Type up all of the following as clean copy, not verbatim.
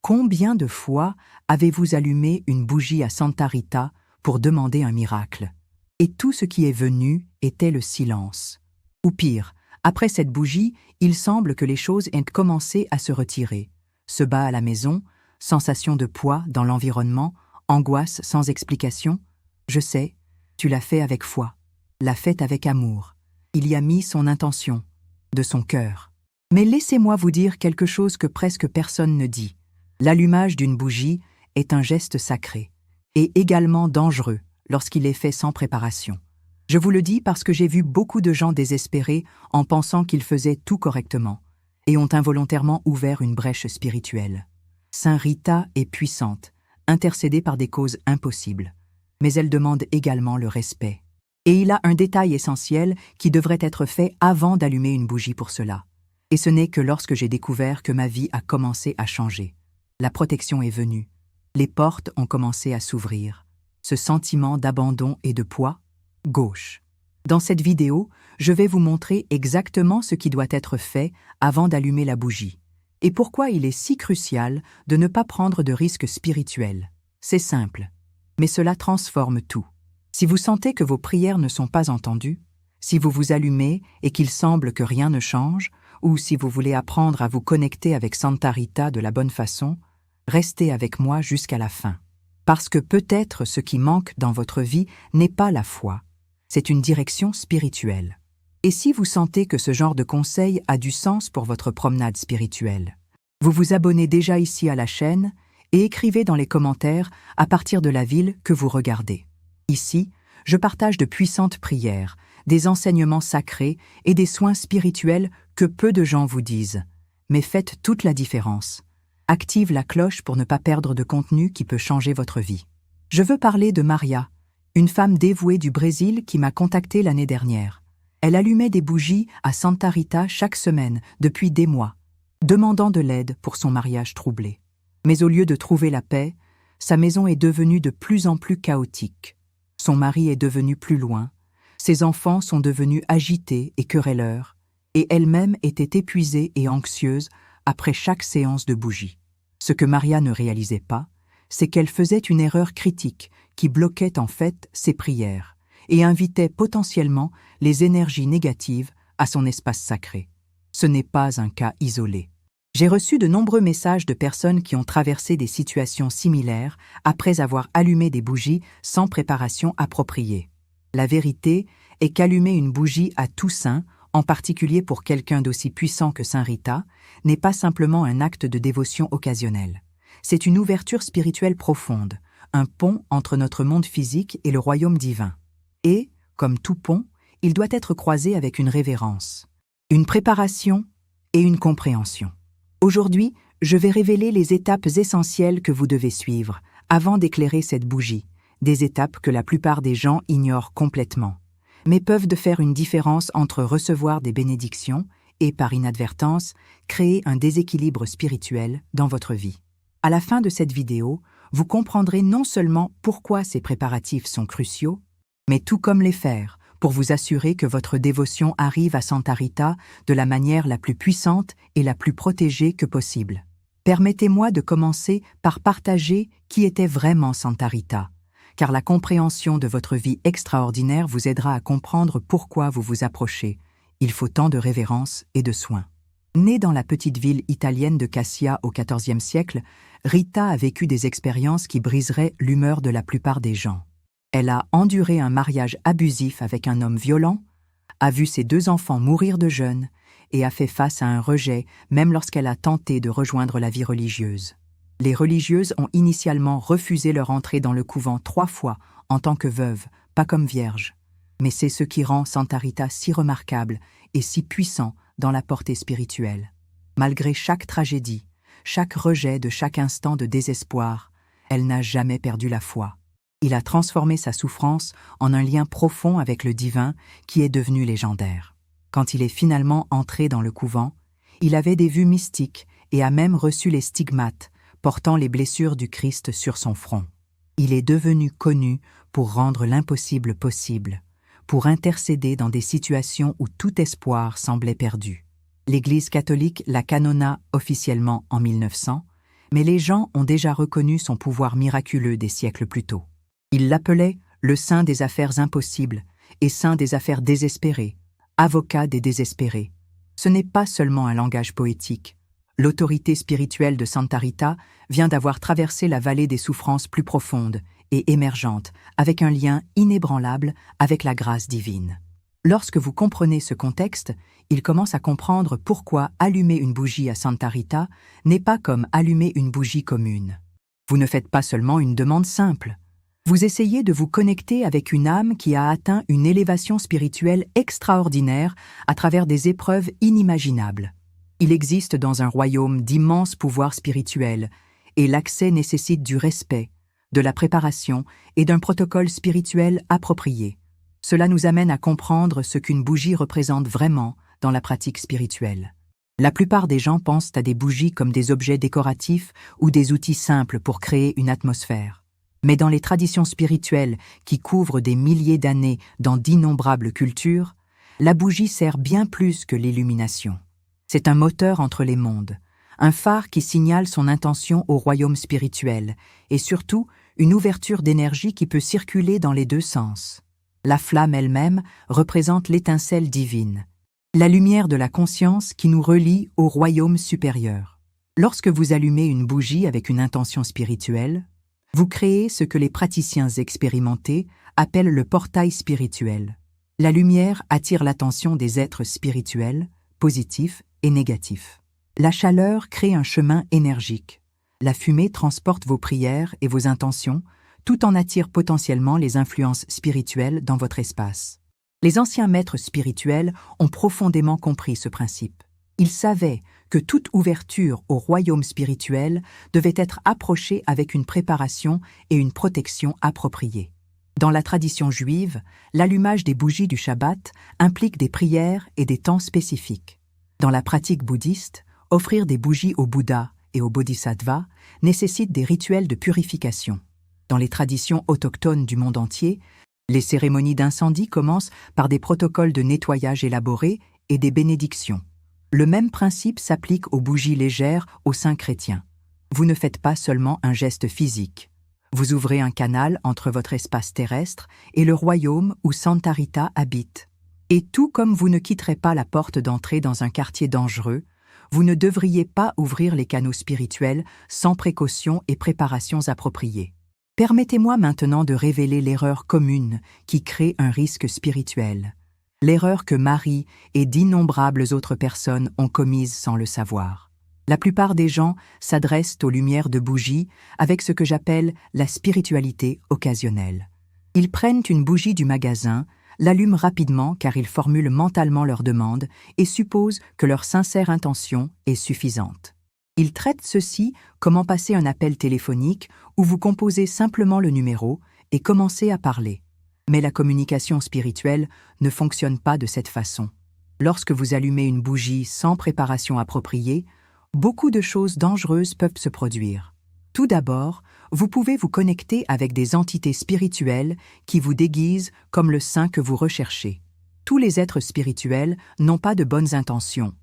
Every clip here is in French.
Combien de fois avez-vous allumé une bougie à Santa Rita pour demander un miracle? Et tout ce qui est venu était le silence. Ou pire, après cette bougie, il semble que les choses aient commencé à se retirer. Se bat à la maison, sensation de poids dans l'environnement, angoisse sans explication. Je sais, tu l'as fait avec foi, l'as fait avec amour. Il y a mis son intention, de son cœur. Mais laissez-moi vous dire quelque chose que presque personne ne dit. L'allumage d'une bougie est un geste sacré, et également dangereux lorsqu'il est fait sans préparation. Je vous le dis parce que j'ai vu beaucoup de gens désespérés en pensant qu'ils faisaient tout correctement, et ont involontairement ouvert une brèche spirituelle. Saint Rita est puissante, intercédée par des causes impossibles, mais elle demande également le respect. Et il a un détail essentiel qui devrait être fait avant d'allumer une bougie pour cela. Et ce n'est que lorsque j'ai découvert que ma vie a commencé à changer. La protection est venue. Les portes ont commencé à s'ouvrir. Ce sentiment d'abandon et de poids, gauche. Dans cette vidéo, je vais vous montrer exactement ce qui doit être fait avant d'allumer la bougie, et pourquoi il est si crucial de ne pas prendre de risques spirituels. C'est simple, mais cela transforme tout. Si vous sentez que vos prières ne sont pas entendues, si vous vous allumez et qu'il semble que rien ne change, ou si vous voulez apprendre à vous connecter avec Santa Rita de la bonne façon, restez avec moi jusqu'à la fin. Parce que peut-être ce qui manque dans votre vie n'est pas la foi, c'est une direction spirituelle. Et si vous sentez que ce genre de conseil a du sens pour votre promenade spirituelle, vous vous abonnez déjà ici à la chaîne et écrivez dans les commentaires à partir de la ville que vous regardez. Ici, je partage de puissantes prières, des enseignements sacrés et des soins spirituels que peu de gens vous disent. Mais faites toute la différence. Active la cloche pour ne pas perdre de contenu qui peut changer votre vie. Je veux parler de Maria, une femme dévouée du Brésil qui m'a contactée l'année dernière. Elle allumait des bougies à Santa Rita chaque semaine, depuis des mois, demandant de l'aide pour son mariage troublé. Mais au lieu de trouver la paix, sa maison est devenue de plus en plus chaotique. Son mari est devenu plus loin, ses enfants sont devenus agités et querelleurs, et elle-même était épuisée et anxieuse après chaque séance de bougie. Ce que Maria ne réalisait pas, c'est qu'elle faisait une erreur critique qui bloquait en fait ses prières et invitait potentiellement les énergies négatives à son espace sacré. Ce n'est pas un cas isolé. J'ai reçu de nombreux messages de personnes qui ont traversé des situations similaires après avoir allumé des bougies sans préparation appropriée. La vérité est qu'allumer une bougie à Toussaint, en particulier pour quelqu'un d'aussi puissant que Saint Rita, n'est pas simplement un acte de dévotion occasionnel. C'est une ouverture spirituelle profonde, un pont entre notre monde physique et le royaume divin. Et, comme tout pont, il doit être croisé avec une révérence, une préparation et une compréhension. Aujourd'hui, je vais révéler les étapes essentielles que vous devez suivre avant d'éclairer cette bougie, des étapes que la plupart des gens ignorent complètement, mais peuvent de faire une différence entre recevoir des bénédictions et, par inadvertance, créer un déséquilibre spirituel dans votre vie. À la fin de cette vidéo, vous comprendrez non seulement pourquoi ces préparatifs sont cruciaux, mais tout comme les faire pour vous assurer que votre dévotion arrive à Santa Rita de la manière la plus puissante et la plus protégée que possible. Permettez-moi de commencer par partager qui était vraiment Santa Rita, car la compréhension de votre vie extraordinaire vous aidera à comprendre pourquoi vous vous approchez. Il faut tant de révérence et de soin. Née dans la petite ville italienne de Cassia au XIVe siècle, Rita a vécu des expériences qui briseraient l'humeur de la plupart des gens. Elle a enduré un mariage abusif avec un homme violent, a vu ses 2 enfants mourir de jeunes et a fait face à un rejet même lorsqu'elle a tenté de rejoindre la vie religieuse. Les religieuses ont initialement refusé leur entrée dans le couvent 3 fois en tant que veuve, pas comme vierge. Mais c'est ce qui rend Santa Rita si remarquable et si puissant dans la portée spirituelle. Malgré chaque tragédie, chaque rejet de chaque instant de désespoir, elle n'a jamais perdu la foi. Il a transformé sa souffrance en un lien profond avec le divin qui est devenu légendaire. Quand il est finalement entré dans le couvent, il avait des vues mystiques et a même reçu les stigmates portant les blessures du Christ sur son front. Il est devenu connu pour rendre l'impossible possible, pour intercéder dans des situations où tout espoir semblait perdu. L'Église catholique l'a canonna officiellement en 1900, mais les gens ont déjà reconnu son pouvoir miraculeux des siècles plus tôt. Ils l'appelaient le saint des affaires impossibles et saint des affaires désespérées, avocat des désespérés. Ce n'est pas seulement un langage poétique. L'autorité spirituelle de Santa Rita vient d'avoir traversé la vallée des souffrances plus profondes et émergentes, avec un lien inébranlable avec la grâce divine. Lorsque vous comprenez ce contexte, il commence à comprendre pourquoi allumer une bougie à Santa Rita n'est pas comme allumer une bougie commune. Vous ne faites pas seulement une demande simple. Vous essayez de vous connecter avec une âme qui a atteint une élévation spirituelle extraordinaire à travers des épreuves inimaginables. Il existe dans un royaume d'immenses pouvoirs spirituels, et l'accès nécessite du respect, de la préparation et d'un protocole spirituel approprié. Cela nous amène à comprendre ce qu'une bougie représente vraiment dans la pratique spirituelle. La plupart des gens pensent à des bougies comme des objets décoratifs ou des outils simples pour créer une atmosphère. Mais dans les traditions spirituelles qui couvrent des milliers d'années dans d'innombrables cultures, la bougie sert bien plus que l'illumination. C'est un moteur entre les mondes, un phare qui signale son intention au royaume spirituel et surtout une ouverture d'énergie qui peut circuler dans les deux sens. La flamme elle-même représente l'étincelle divine, la lumière de la conscience qui nous relie au royaume supérieur. Lorsque vous allumez une bougie avec une intention spirituelle, vous créez ce que les praticiens expérimentés appellent le portail spirituel. La lumière attire l'attention des êtres spirituels, positifs et négatifs. La chaleur crée un chemin énergique. La fumée transporte vos prières et vos intentions, tout en attire potentiellement les influences spirituelles dans votre espace. Les anciens maîtres spirituels ont profondément compris ce principe. Ils savaient que toute ouverture au royaume spirituel devait être approchée avec une préparation et une protection appropriées. Dans la tradition juive, l'allumage des bougies du Shabbat implique des prières et des temps spécifiques. Dans la pratique bouddhiste, offrir des bougies au Bouddha et au Bodhisattva nécessite des rituels de purification. Dans les traditions autochtones du monde entier, les cérémonies d'incendie commencent par des protocoles de nettoyage élaborés et des bénédictions. Le même principe s'applique aux bougies légères aux saints chrétiens. Vous ne faites pas seulement un geste physique. Vous ouvrez un canal entre votre espace terrestre et le royaume où Santa Rita habite. Et tout comme vous ne quitterez pas la porte d'entrée dans un quartier dangereux, vous ne devriez pas ouvrir les canaux spirituels sans précaution et préparations appropriées. Permettez-moi maintenant de révéler l'erreur commune qui crée un risque spirituel. L'erreur que Marie et d'innombrables autres personnes ont commise sans le savoir. La plupart des gens s'adressent aux lumières de bougies avec ce que j'appelle la spiritualité occasionnelle. Ils prennent une bougie du magasin, l'allument rapidement car ils formulent mentalement leur demande et supposent que leur sincère intention est suffisante. Ils traitent ceci comme en passer un appel téléphonique où vous composez simplement le numéro et commencez à parler. Mais la communication spirituelle ne fonctionne pas de cette façon. Lorsque vous allumez une bougie sans préparation appropriée, beaucoup de choses dangereuses peuvent se produire. Tout d'abord, vous pouvez vous connecter avec des entités spirituelles qui vous déguisent comme le saint que vous recherchez. Tous les êtres spirituels n'ont pas de bonnes intentions,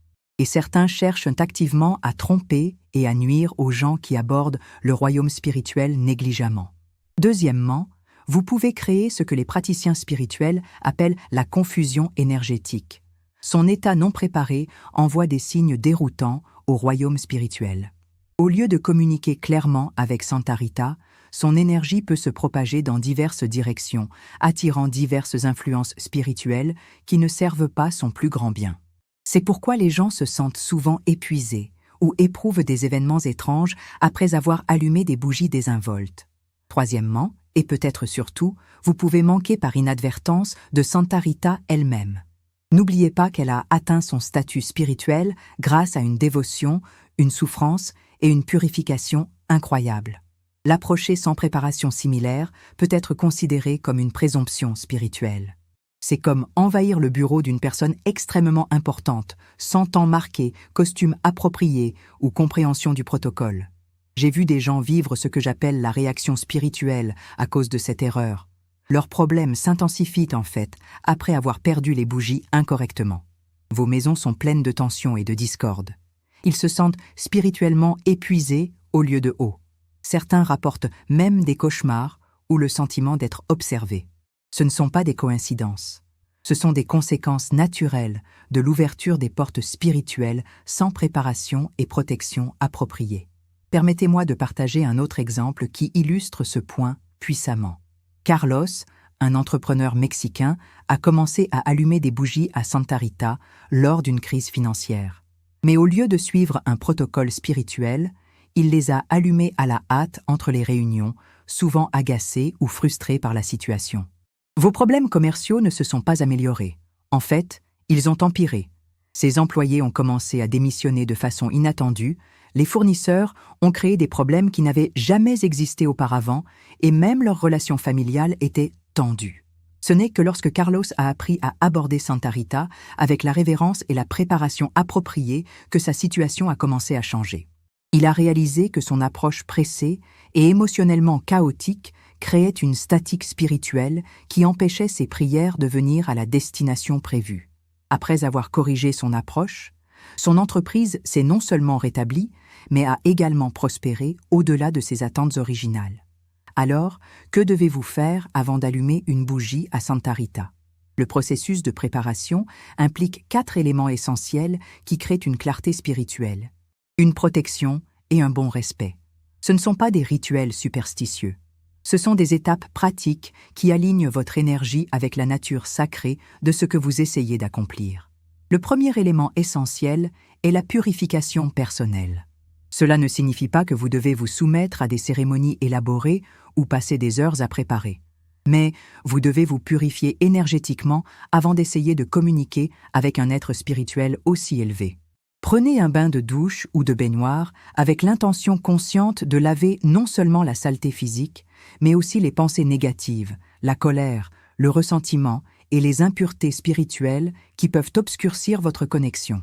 et certains cherchent activement à tromper et à nuire aux gens qui abordent le royaume spirituel négligemment. Deuxièmement, vous pouvez créer ce que les praticiens spirituels appellent la confusion énergétique. Son état non préparé envoie des signes déroutants au royaume spirituel. Au lieu de communiquer clairement avec Santa Rita, son énergie peut se propager dans diverses directions, attirant diverses influences spirituelles qui ne servent pas son plus grand bien. C'est pourquoi les gens se sentent souvent épuisés ou éprouvent des événements étranges après avoir allumé des bougies désinvoltes. Troisièmement, et peut-être surtout, vous pouvez manquer par inadvertance de Santa Rita elle-même. N'oubliez pas qu'elle a atteint son statut spirituel grâce à une dévotion, une souffrance et une purification incroyables. L'approcher sans préparation similaire peut être considéré comme une présomption spirituelle. C'est comme envahir le bureau d'une personne extrêmement importante, sans temps marqué, costume approprié ou compréhension du protocole. J'ai vu des gens vivre ce que j'appelle la réaction spirituelle à cause de cette erreur. Leur problème s'intensifie en fait après avoir perdu les bougies incorrectement. Vos maisons sont pleines de tensions et de discorde. Ils se sentent spirituellement épuisés au lieu de haut. Certains rapportent même des cauchemars ou le sentiment d'être observés. Ce ne sont pas des coïncidences. Ce sont des conséquences naturelles de l'ouverture des portes spirituelles sans préparation et protection appropriée. Permettez-moi de partager un autre exemple qui illustre ce point puissamment. Carlos, un entrepreneur mexicain, a commencé à allumer des bougies à Santa Rita lors d'une crise financière. Mais au lieu de suivre un protocole spirituel, il les a allumées à la hâte entre les réunions, souvent agacé ou frustré par la situation. Vos problèmes commerciaux ne se sont pas améliorés. En fait, ils ont empiré. Ses employés ont commencé à démissionner de façon inattendue, les fournisseurs ont créé des problèmes qui n'avaient jamais existé auparavant et même leur relation familiale était tendue. Ce n'est que lorsque Carlos a appris à aborder Santa Rita avec la révérence et la préparation appropriée que sa situation a commencé à changer. Il a réalisé que son approche pressée et émotionnellement chaotique créait une statique spirituelle qui empêchait ses prières de venir à la destination prévue. Après avoir corrigé son approche, son entreprise s'est non seulement rétablie, mais a également prospéré au-delà de ses attentes originales. Alors, que devez-vous faire avant d'allumer une bougie à Santa Rita? Le processus de préparation implique 4 éléments essentiels qui créent une clarté spirituelle, une protection et un bon respect. Ce ne sont pas des rituels superstitieux. Ce sont des étapes pratiques qui alignent votre énergie avec la nature sacrée de ce que vous essayez d'accomplir. Le premier élément essentiel est la purification personnelle. Cela ne signifie pas que vous devez vous soumettre à des cérémonies élaborées ou passer des heures à préparer. Mais vous devez vous purifier énergétiquement avant d'essayer de communiquer avec un être spirituel aussi élevé. Prenez un bain de douche ou de baignoire avec l'intention consciente de laver non seulement la saleté physique, mais aussi les pensées négatives, la colère, le ressentiment et les impuretés spirituelles qui peuvent obscurcir votre connexion.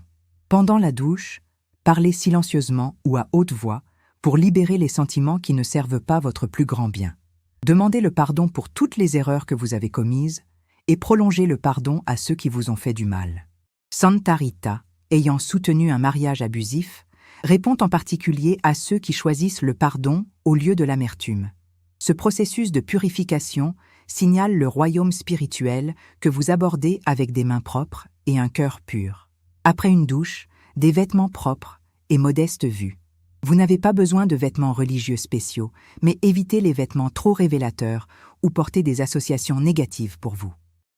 Pendant la douche, parlez silencieusement ou à haute voix pour libérer les sentiments qui ne servent pas votre plus grand bien. Demandez le pardon pour toutes les erreurs que vous avez commises et prolongez le pardon à ceux qui vous ont fait du mal. Santa Rita, ayant soutenu un mariage abusif, répond en particulier à ceux qui choisissent le pardon au lieu de l'amertume. Ce processus de purification signale le royaume spirituel que vous abordez avec des mains propres et un cœur pur. Après une douche, des vêtements propres et modestes vues. Vous n'avez pas besoin de vêtements religieux spéciaux, mais évitez les vêtements trop révélateurs ou portez des associations négatives pour vous.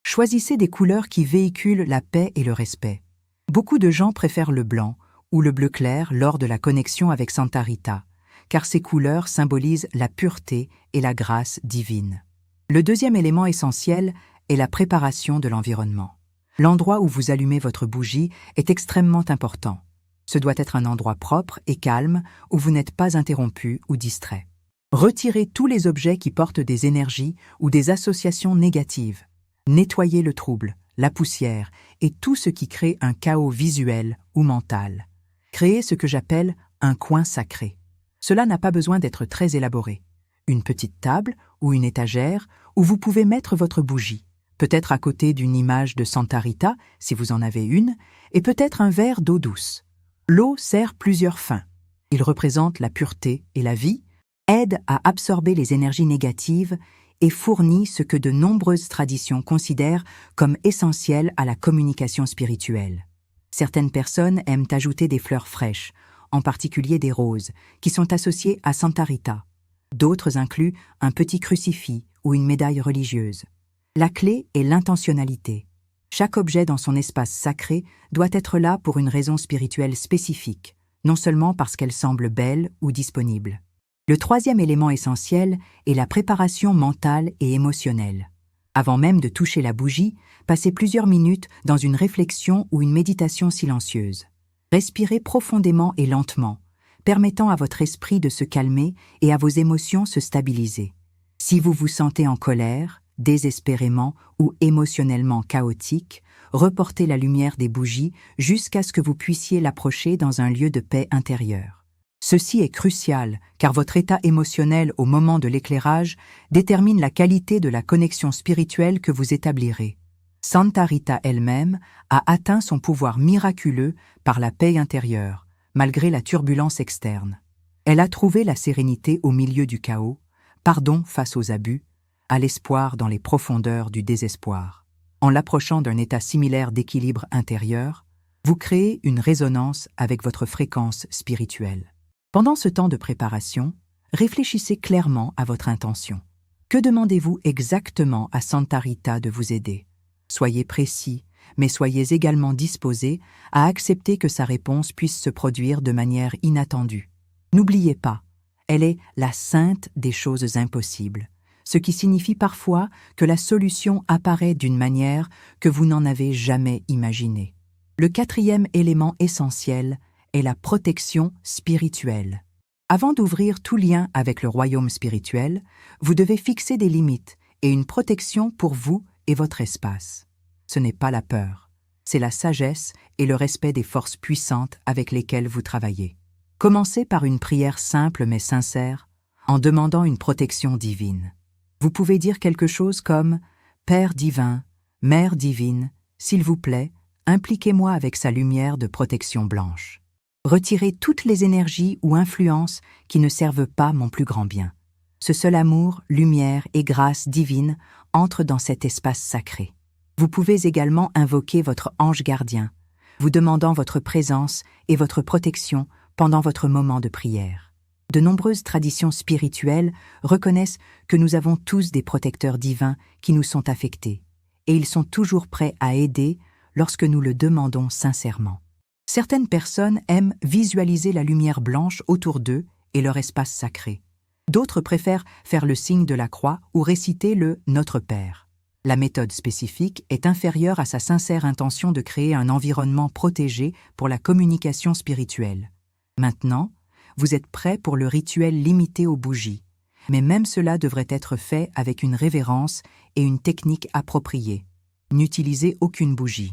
Choisissez des couleurs qui véhiculent la paix et le respect. Beaucoup de gens préfèrent le blanc ou le bleu clair lors de la connexion avec Santa Rita, car ces couleurs symbolisent la pureté et la grâce divine. Le deuxième élément essentiel est la préparation de l'environnement. L'endroit où vous allumez votre bougie est extrêmement important. Ce doit être un endroit propre et calme où vous n'êtes pas interrompu ou distrait. Retirez tous les objets qui portent des énergies ou des associations négatives. Nettoyez le trouble, la poussière et tout ce qui crée un chaos visuel ou mental. Créez ce que j'appelle un coin sacré. Cela n'a pas besoin d'être très élaboré. Une petite table ou une étagère où vous pouvez mettre votre bougie, peut-être à côté d'une image de Santa Rita, si vous en avez une, et peut-être un verre d'eau douce. L'eau sert plusieurs fins. Il représente la pureté et la vie, aide à absorber les énergies négatives et fournit ce que de nombreuses traditions considèrent comme essentiel à la communication spirituelle. Certaines personnes aiment ajouter des fleurs fraîches, en particulier des roses, qui sont associées à Santa Rita. D'autres incluent un petit crucifix ou une médaille religieuse. La clé est l'intentionnalité. Chaque objet dans son espace sacré doit être là pour une raison spirituelle spécifique, non seulement parce qu'elle semble belle ou disponible. Le troisième élément essentiel est la préparation mentale et émotionnelle. Avant même de toucher la bougie, passez plusieurs minutes dans une réflexion ou une méditation silencieuse. Respirez profondément et lentement, permettant à votre esprit de se calmer et à vos émotions se stabiliser. Si vous vous sentez en colère, désespérément ou émotionnellement chaotique, reportez la lumière des bougies jusqu'à ce que vous puissiez l'approcher dans un lieu de paix intérieure. Ceci est crucial car votre état émotionnel au moment de l'éclairage détermine la qualité de la connexion spirituelle que vous établirez. Santa Rita elle-même a atteint son pouvoir miraculeux par la paix intérieure, malgré la turbulence externe. Elle a trouvé la sérénité au milieu du chaos, pardon face aux abus, à l'espoir dans les profondeurs du désespoir. En l'approchant d'un état similaire d'équilibre intérieur, vous créez une résonance avec votre fréquence spirituelle. Pendant ce temps de préparation, réfléchissez clairement à votre intention. Que demandez-vous exactement à Santa Rita de vous aider? Soyez précis, mais soyez également disposé à accepter que sa réponse puisse se produire de manière inattendue. N'oubliez pas, elle est la sainte des choses impossibles, ce qui signifie parfois que la solution apparaît d'une manière que vous n'en avez jamais imaginée. Le quatrième élément essentiel est la protection spirituelle. Avant d'ouvrir tout lien avec le royaume spirituel, vous devez fixer des limites et une protection pour vous et votre espace. Ce n'est pas la peur, c'est la sagesse et le respect des forces puissantes avec lesquelles vous travaillez. Commencez par une prière simple mais sincère, en demandant une protection divine. Vous pouvez dire quelque chose comme « Père divin, Mère divine, s'il vous plaît, impliquez-moi avec sa lumière de protection blanche. » Retirez toutes les énergies ou influences qui ne servent pas mon plus grand bien. Ce seul amour, lumière et grâce divine entrent dans cet espace sacré. Vous pouvez également invoquer votre ange gardien, vous demandant votre présence et votre protection pendant votre moment de prière. De nombreuses traditions spirituelles reconnaissent que nous avons tous des protecteurs divins qui nous sont affectés, et ils sont toujours prêts à aider lorsque nous le demandons sincèrement. Certaines personnes aiment visualiser la lumière blanche autour d'eux et leur espace sacré. D'autres préfèrent faire le signe de la croix ou réciter le « Notre Père ». La méthode spécifique est inférieure à sa sincère intention de créer un environnement protégé pour la communication spirituelle. Maintenant, vous êtes prêt pour le rituel limité aux bougies, mais même cela devrait être fait avec une révérence et une technique appropriée. N'utilisez aucune bougie.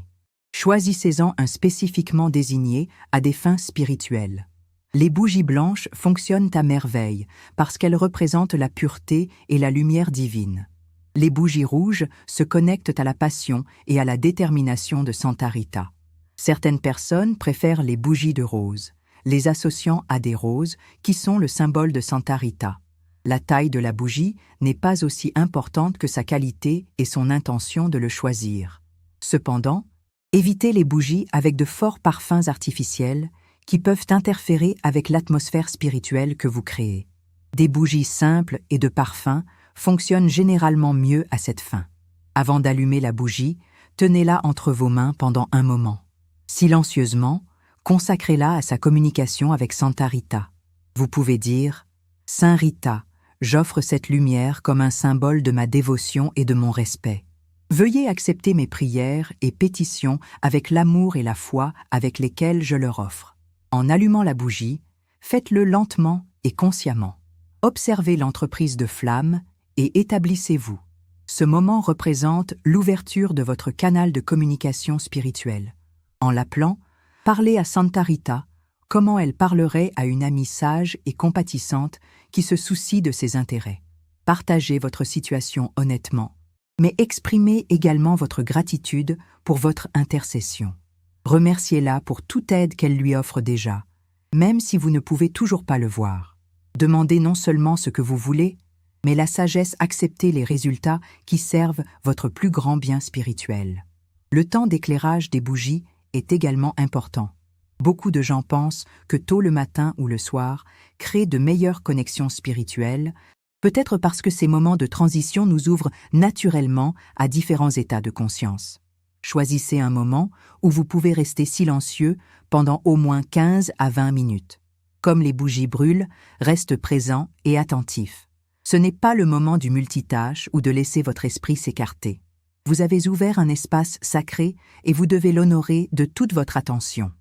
Choisissez-en un spécifiquement désigné à des fins spirituelles. Les bougies blanches fonctionnent à merveille parce qu'elles représentent la pureté et la lumière divine. Les bougies rouges se connectent à la passion et à la détermination de Santa Rita. Certaines personnes préfèrent les bougies de rose, les associant à des roses qui sont le symbole de Santa Rita. La taille de la bougie n'est pas aussi importante que sa qualité et son intention de le choisir. Cependant, évitez les bougies avec de forts parfums artificiels qui peuvent interférer avec l'atmosphère spirituelle que vous créez. Des bougies simples et de parfum fonctionnent généralement mieux à cette fin. Avant d'allumer la bougie, tenez-la entre vos mains pendant un moment. Silencieusement, consacrez-la à sa communication avec Santa Rita. Vous pouvez dire « Saint Rita, j'offre cette lumière comme un symbole de ma dévotion et de mon respect. Veuillez accepter mes prières et pétitions avec l'amour et la foi avec lesquels je leur offre. » En allumant la bougie, faites-le lentement et consciemment. Observez l'entreprise de flamme et établissez-vous. Ce moment représente l'ouverture de votre canal de communication spirituelle. En l'appelant, parlez à Santa Rita, comment elle parlerait à une amie sage et compatissante qui se soucie de ses intérêts. Partagez votre situation honnêtement, mais exprimez également votre gratitude pour votre intercession. Remerciez-la pour toute aide qu'elle lui offre déjà, même si vous ne pouvez toujours pas le voir. Demandez non seulement ce que vous voulez, mais la sagesse accepter les résultats qui servent votre plus grand bien spirituel. Le temps d'éclairage des bougies est également important. Beaucoup de gens pensent que tôt le matin ou le soir créent de meilleures connexions spirituelles, peut-être parce que ces moments de transition nous ouvrent naturellement à différents états de conscience. Choisissez un moment où vous pouvez rester silencieux pendant au moins 15 à 20 minutes. Comme les bougies brûlent, reste présent et attentif. Ce n'est pas le moment du multitâche ou de laisser votre esprit s'écarter. Vous avez ouvert un espace sacré et vous devez l'honorer de toute votre attention.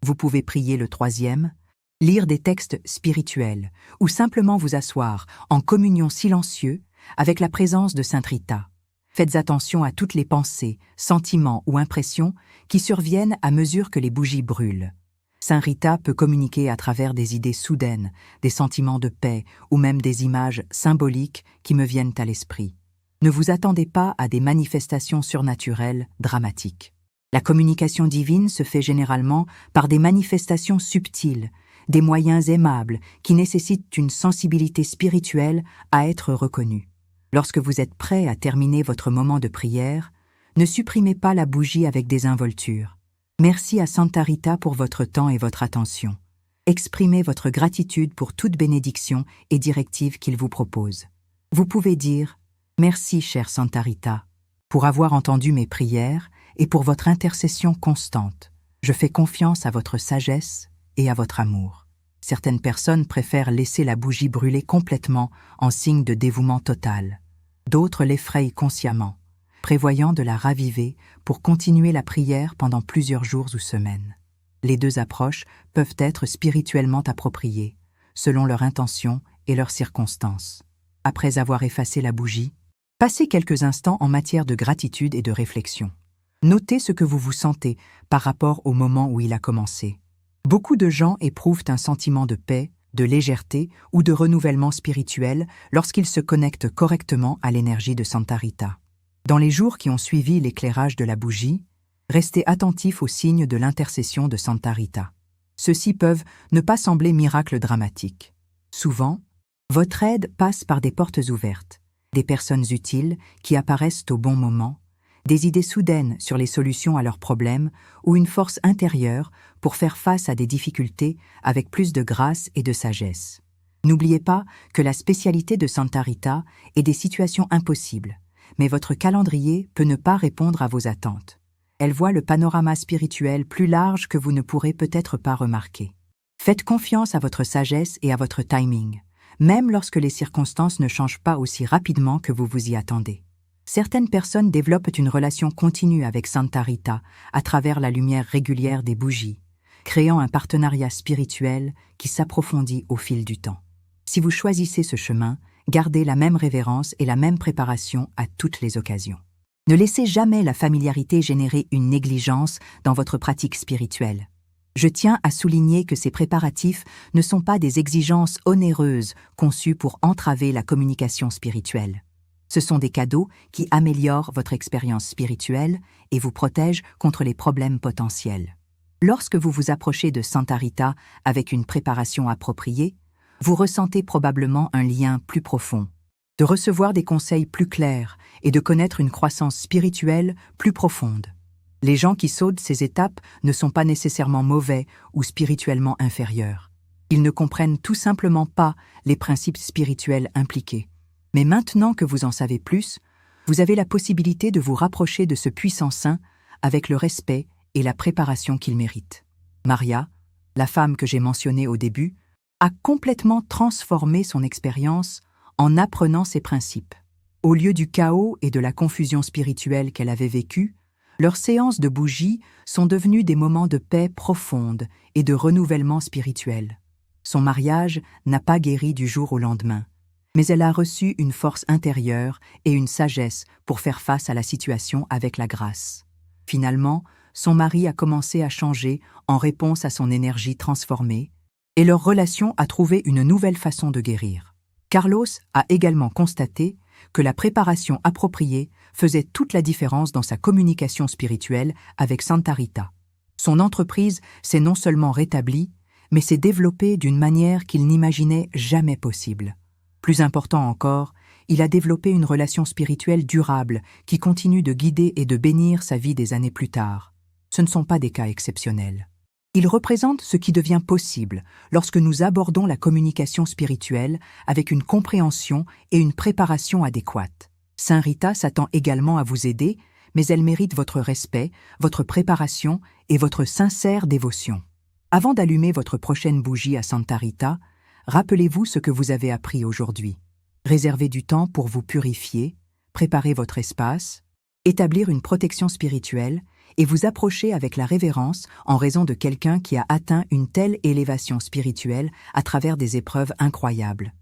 Vous pouvez prier le troisième, lire des textes spirituels ou simplement vous asseoir en communion silencieux avec la présence de Sainte Rita. Faites attention à toutes les pensées, sentiments ou impressions qui surviennent à mesure que les bougies brûlent. Saint Rita peut communiquer à travers des idées soudaines, des sentiments de paix ou même des images symboliques qui me viennent à l'esprit. Ne vous attendez pas à des manifestations surnaturelles dramatiques. La communication divine se fait généralement par des manifestations subtiles, des moyens aimables qui nécessitent une sensibilité spirituelle à être reconnue. Lorsque vous êtes prêt à terminer votre moment de prière, ne supprimez pas la bougie avec désinvolture. Merci à Santa Rita pour votre temps et votre attention. Exprimez votre gratitude pour toute bénédiction et directive qu'il vous propose. Vous pouvez dire « Merci, chère Santa Rita, pour avoir entendu mes prières et pour votre intercession constante. Je fais confiance à votre sagesse et à votre amour. » Certaines personnes préfèrent laisser la bougie brûler complètement en signe de dévouement total. D'autres l'effrayent consciemment, prévoyant de la raviver pour continuer la prière pendant plusieurs jours ou semaines. Les deux approches peuvent être spirituellement appropriées, selon leur intention et leurs circonstances. Après avoir effacé la bougie, passez quelques instants en matière de gratitude et de réflexion. Notez ce que vous vous sentez par rapport au moment où il a commencé. Beaucoup de gens éprouvent un sentiment de paix, de légèreté ou de renouvellement spirituel lorsqu'ils se connectent correctement à l'énergie de Santa Rita. Dans les jours qui ont suivi l'éclairage de la bougie, restez attentifs aux signes de l'intercession de Santa Rita. Ceux-ci peuvent ne pas sembler miracles dramatiques. Souvent, votre aide passe par des portes ouvertes, des personnes utiles qui apparaissent au bon moment, des idées soudaines sur les solutions à leurs problèmes ou une force intérieure pour faire face à des difficultés avec plus de grâce et de sagesse. N'oubliez pas que la spécialité de Santa Rita est des situations impossibles, mais votre calendrier peut ne pas répondre à vos attentes. Elle voit le panorama spirituel plus large que vous ne pourrez peut-être pas remarquer. Faites confiance à votre sagesse et à votre timing, même lorsque les circonstances ne changent pas aussi rapidement que vous vous y attendez. Certaines personnes développent une relation continue avec Santa Rita à travers la lumière régulière des bougies, créant un partenariat spirituel qui s'approfondit au fil du temps. Si vous choisissez ce chemin, gardez la même révérence et la même préparation à toutes les occasions. Ne laissez jamais la familiarité générer une négligence dans votre pratique spirituelle. Je tiens à souligner que ces préparatifs ne sont pas des exigences onéreuses conçues pour entraver la communication spirituelle. Ce sont des cadeaux qui améliorent votre expérience spirituelle et vous protègent contre les problèmes potentiels. Lorsque vous vous approchez de Santa Rita avec une préparation appropriée, vous ressentez probablement un lien plus profond, de recevoir des conseils plus clairs et de connaître une croissance spirituelle plus profonde. Les gens qui sautent ces étapes ne sont pas nécessairement mauvais ou spirituellement inférieurs. Ils ne comprennent tout simplement pas les principes spirituels impliqués. Mais maintenant que vous en savez plus, vous avez la possibilité de vous rapprocher de ce puissant saint avec le respect et la préparation qu'il mérite. Maria, la femme que j'ai mentionnée au début, a complètement transformé son expérience en apprenant ses principes. Au lieu du chaos et de la confusion spirituelle qu'elle avait vécue, leurs séances de bougies sont devenues des moments de paix profonde et de renouvellement spirituel. Son mariage n'a pas guéri du jour au lendemain, mais elle a reçu une force intérieure et une sagesse pour faire face à la situation avec la grâce. Finalement, son mari a commencé à changer en réponse à son énergie transformée, et leur relation a trouvé une nouvelle façon de guérir. Carlos a également constaté que la préparation appropriée faisait toute la différence dans sa communication spirituelle avec Santa Rita. Son entreprise s'est non seulement rétablie, mais s'est développée d'une manière qu'il n'imaginait jamais possible. Plus important encore, il a développé une relation spirituelle durable qui continue de guider et de bénir sa vie des années plus tard. Ce ne sont pas des cas exceptionnels. Ils représentent ce qui devient possible lorsque nous abordons la communication spirituelle avec une compréhension et une préparation adéquates. Saint Rita s'attend également à vous aider, mais elle mérite votre respect, votre préparation et votre sincère dévotion. Avant d'allumer votre prochaine bougie à Santa Rita, rappelez-vous ce que vous avez appris aujourd'hui. Réservez du temps pour vous purifier, préparer votre espace, établir une protection spirituelle et vous approcher avec la révérence en raison de quelqu'un qui a atteint une telle élévation spirituelle à travers des épreuves incroyables.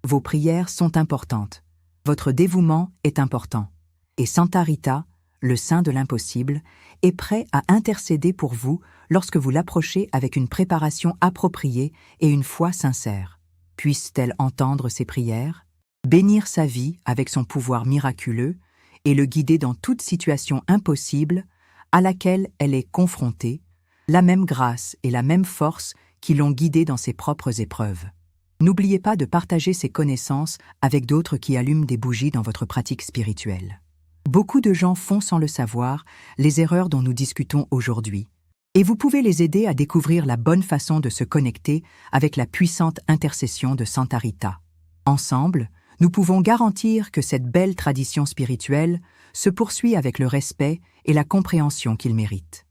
Vos prières sont importantes. Votre dévouement est important. Et Santa Rita, le saint de l'impossible, est prêt à intercéder pour vous lorsque vous l'approchez avec une préparation appropriée et une foi sincère. Puisse-t-elle entendre ses prières, bénir sa vie avec son pouvoir miraculeux et le guider dans toute situation impossible à laquelle elle est confrontée, la même grâce et la même force qui l'ont guidé dans ses propres épreuves. N'oubliez pas de partager ces connaissances avec d'autres qui allument des bougies dans votre pratique spirituelle. Beaucoup de gens font sans le savoir les erreurs dont nous discutons aujourd'hui, et vous pouvez les aider à découvrir la bonne façon de se connecter avec la puissante intercession de Santa Rita. Ensemble, nous pouvons garantir que cette belle tradition spirituelle se poursuit avec le respect et la compréhension qu'il mérite.